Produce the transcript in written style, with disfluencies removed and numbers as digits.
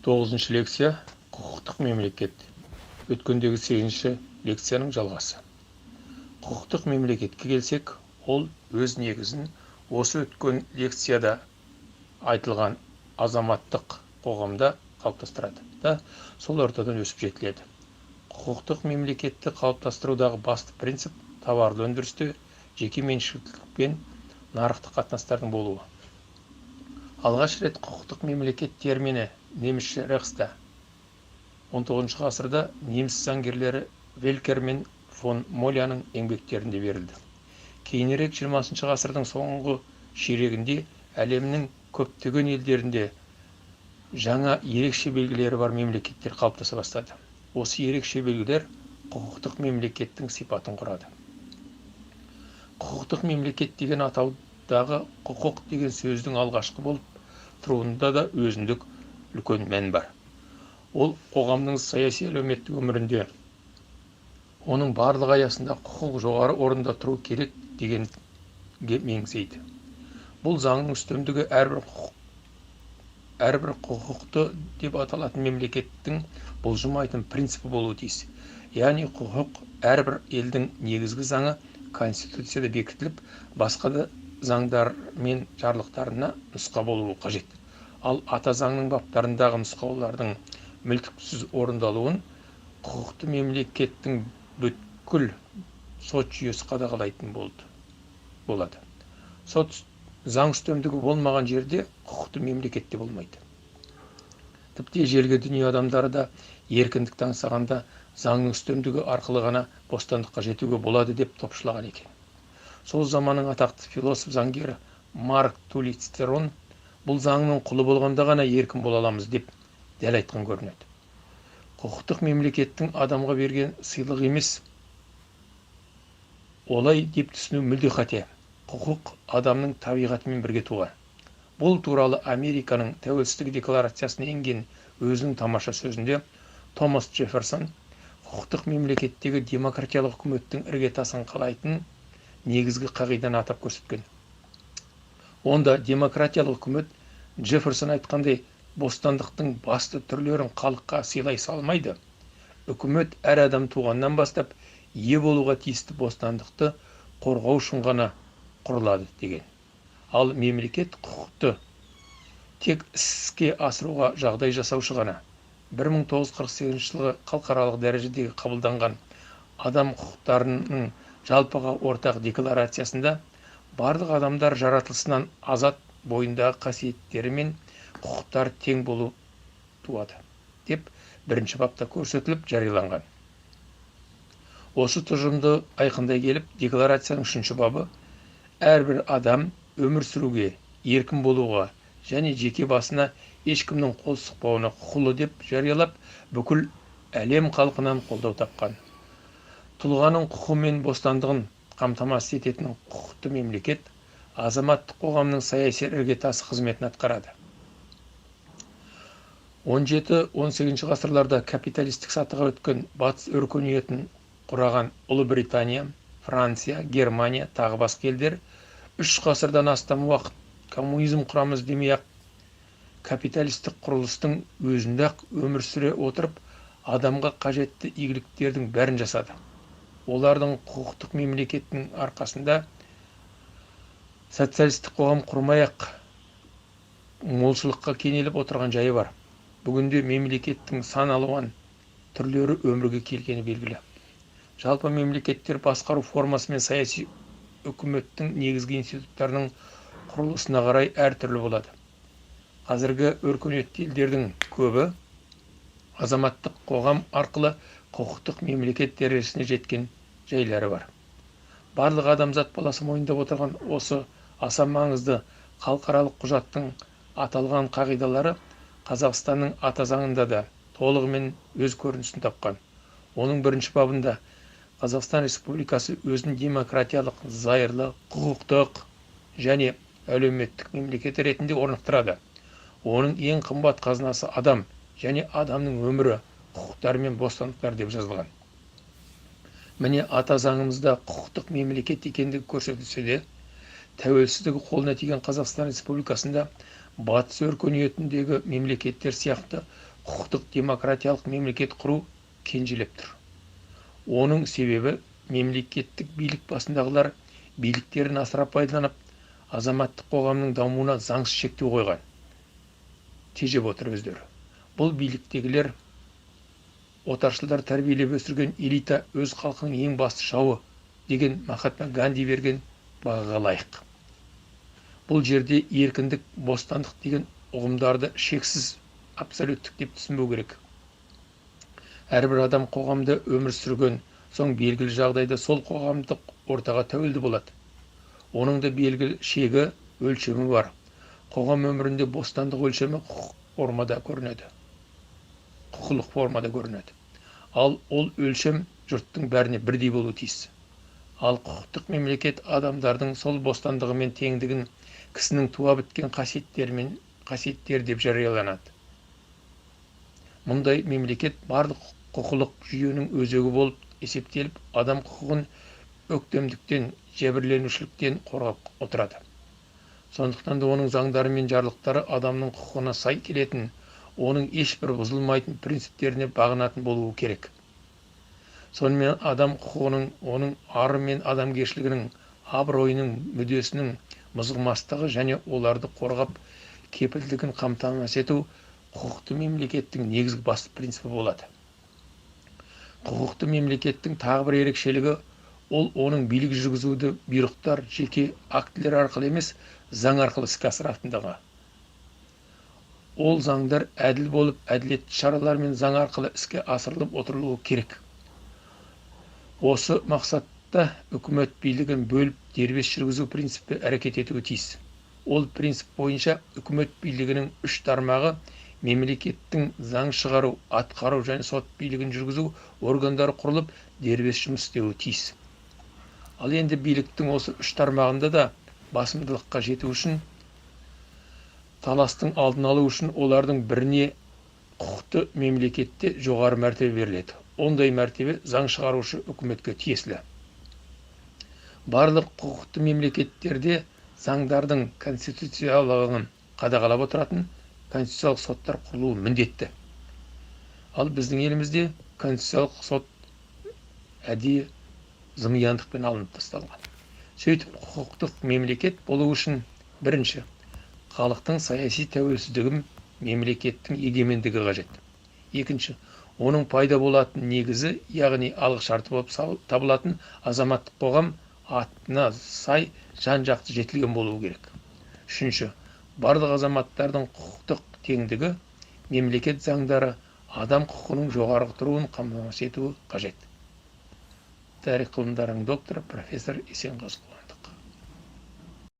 9-шы лекция құқықтық мемлекет. Өткендегі 8-ші лекцияның жалғасы. Құқықтық мемлекетке келсек, ол өз негізін осы өткен лекцияда айтылған азаматтық қоғамда қалыптастырады да сол ортадан өсіп жетіледі. Құқықтық мемлекетті қалыптастырудағы басты принцип товарлы өндірісте жеке меншіктілік пен нарықтық қатынастардың болуы. Алғаш рет құқықтық мемлекет термині немісше Рейхста 19 ғасырда неміс заңгерлері Велькер мен фон Моляның еңбектерінде берілді. Кейінірек 20 ғасырдың соңғы ширегінде әлемнің көптеген елдерінде жаңа ерекше белгілері бар мемлекеттер қалыптаса бастады. Осы ерекше белгілер құқықтық мемлекеттің сипатын құрады. Құқықтық мемлекет деген атаудағы құқық деген сөздің алғашқы болып тұруында да өзіндік үлкен мән бар. Ол қоғамның саяси әлеуметтік өмірінде оның барлық аясында құқық жоғары орында тұру керек дегенге меңзейді. Бұл заңның үстемдігі әрбір құқықты деп аталатын мемлекеттің бұлжымайтын принципі болуы тиіс. Яғни құқық әрбір елдің негізгі заңы конституцияда бекітіліп, басқа да заңдар мен жарлықтарына нұсқа болуы қажет. Ал ата заңның баптарындағы нұсқаулардың мүлтіксіз орындалуын құқықты мемлекеттің бүткіл сот жүйесі қадағалайтын болады. Заң үстемдігі болмаған жерде құқықты мемлекетте болмайды. Тіпті ежелгі дүние адамдары да еркіндікті аңсағанда заңның үстемдігі арқылы ғана бостандыққа жетуге болады деп топшылаған екен. Сол заманның атақты философ заңгері Марк Тулли Цицерон бұл заңның құлы болғанда ғана еркін бола аламыз деп дәл айтқан көрінеді. Құқықтық мемлекеттің адамға берген сыйлық емес, олай деп түсіну мүлде қате. Құқық адамның табиғатымен бірге туған. Бұл туралы Американың тәуелсіздік декларациясына енген өзінің тамаша сөзінде Томас Джефферсон құқықтық мемлекеттегі демократиялық үкіметтің іргетасын қалайтын негізгі қағиданы атап көрсеткен. Онда демократиялық үкімет Джефферсон айтқандай бостандықтың басты түрлерін халыққа сыйлай салмайды. Үкімет әр адам туғаннан бастап ие болуға тиісті бостандықты қорғау үшін ғана құрылады деген. Ал мемлекет құқықты тек іске асыруға жағдай жасаушы ғана. 1948 жылғы халықаралық дәрежедегі қабылданған адам құқықтарының жалпыға ортақ декларациясында барлық адамдар жаратылысынан азат, бойындағы қасиеттері мен құқықтар тең болу туады деп бірінші бапта көрсетіліп жарияланған. Осы тұжырымды айқындай келіп, декларацияның 3-ші бабы әрбір адам өмір сүруге, еркін болуға және жеке басына ешкімнің қол сұқпауына құқылы деп жариялап, бүкіл әлем халқынан қолдау тапқан. Тұлғаның құқы мен бостандығын қамтамасыз ететін құқықты мемлекет азаматтық қоғамның саяси іргетасы қызметін атқарады. 17-18 ғасырларда капиталистік сатыға өткен батыс өркениетін құраған Ұлыбритания, Франция, Германия тағы басқа елдер 3 ғасырдан астам уақыт коммунизм құрамыз демей-ақ капиталистік құрылыстың өзінде-ақ өмір сүре отырып, адамға қажетті игіліктердің бәрін жасады. Олардың құқықтық мемлекеттің арқасында социалистік қоғам құрмай-ақ молшылыққа кенеліп отырған жайы бар. Бүгінде мемлекеттің сан алуан түрлері өмірге келгені белгілі. Жалпы мемлекеттер басқару формасы мен саяси үкіметтің негізгі институттарының құрылысына қарай әртүрлі болады. Қазіргі өркениетті елдердің көбі азаматтық қоғам арқылы құқықтық мемлекет дәрежесіне жеткен жайлары бар. Барлық адамзат баласы мойындап отырған осы аса маңызды халықаралық құжаттың аталған қағидалары Қазақстанның ата заңында да толығымен өз көрінісін тапқан. Оның 1-ші бабында Қазақстан Республикасы өзін демократиялық, зайырлы, құқықтық және әлеуметтік мемлекет ретінде орнықтырады. Оның ең қымбат қазынасы адам және адамның өмірі, құқықтары мен бостандықтары деп жазылған. Міне ата заңымызда құқықтық мемлекет екендігі көрсетілсе де, тәуелсіздігі қолына тиген Қазақстан Республикасында батыс өркениетіндегі мемлекеттер сияқты құқықтық демократиялық мемлекет құру кенжелеп тұр. Оның себебі мемлекеттік билік басындағылар биліктерін асыра пайдаланып, азаматтық қоғамның дамуына заңсыз шектеу қойған. Тежеп отыр өздері. Бұл биліктегілер отаршылдар тәрбиелеп өсірген элита өз халқының ең басты жауы деген Махатма Ганди берген бағаға лайық. Бұл жерде еркіндік, бостандық деген ұғымдарды шексіз, абсолюттік деп түсінбеу керек. Әрбір адам қоғамда өмір сүрген соң белгілі жағдайда сол қоғамдық ортаға тәуелді болады. Оның да белгілі шегі, өлшемі бар. Қоғам өмірінде бостандық өлшемі құқылық формада көрінеді. Ал ол өлшем жұрттың бәріне бірдей болуы тиіс. Ал құқықтық мемлекет адамдардың сол бостандығы мен теңдігін кісінің туа біткен қасиеттер деп жарияланады. Мұндай мемлекет барлық құқылық жүйенің өзегі болып есептеліп, адам құқығын өктемдіктен, жәбірленушіліктен қорғап отырады. Сондықтан да оның заңдары мен жарлықтары адамның құқығына сай келетін, оның ешбір бұзылмайтын принциптеріне бағынатын болуы керек. Сонымен адам құқығының, оның ары мен адамгершілігінің, абыройының, мүддесінің мызғымастығы және оларды қорғап кепілдігін қамтамасыз ету құқықты мемлекеттің негізгі басты принципі болады. Құқықты мемлекеттің тағы бір ерекшелігі ол оның билік жүргізуді бұйрықтар, жеке актілер арқылы емес, заң арқылы іске асыратындығы. Ол заңдар әділ болып, әділетті шаралар мен заң арқылы іске асырылып отырылуы керек. Осы мақсатта үкімет билігін бөліп дербес жүргізу принципі әрекет етуі тиіс. Ол принцип бойынша үкімет билігінің 3 тармағы мемлекеттің заң шығару, атқару және сот билігін жүргізу органдары құрылып, дербес жұмыс істеуі тиіс. Ал енді биліктің осы 3 тармағында да басымдылыққа жету үшін, таластың алдын алу үшін олардың біріне құқықты мемлекетте жоғары мәртебе беріледі. Ондай мәртебе заң шығарушы үкіметке тиесілі. Барлық құқықты мемлекеттерде заңдардың конституциялығын қадағалап отыратын конституциялық соттар құрылуы міндетті. Ал біздің елімізде конституциялық сот әдейі зымияндықпен алынып тасталған. Сөйтіп, құқықтық мемлекет болу үшін бірінші, халықтың саяси тәуелсіздігін, мемлекеттің егемендігі қажет. Екінші, оның пайда болатын негізі, яғни алғышарты болып табылатын азаматтық қоғам атына сай жан-жақты жетілген болуы керек. Үшінші, барлық азаматтардың құқықтық теңдігі, мемлекет заңдары адам құқығының жоғары тұруын қамтамасыз етуі қажет. Тарих ғылымдарының докторы профессор Есенғазықұлы.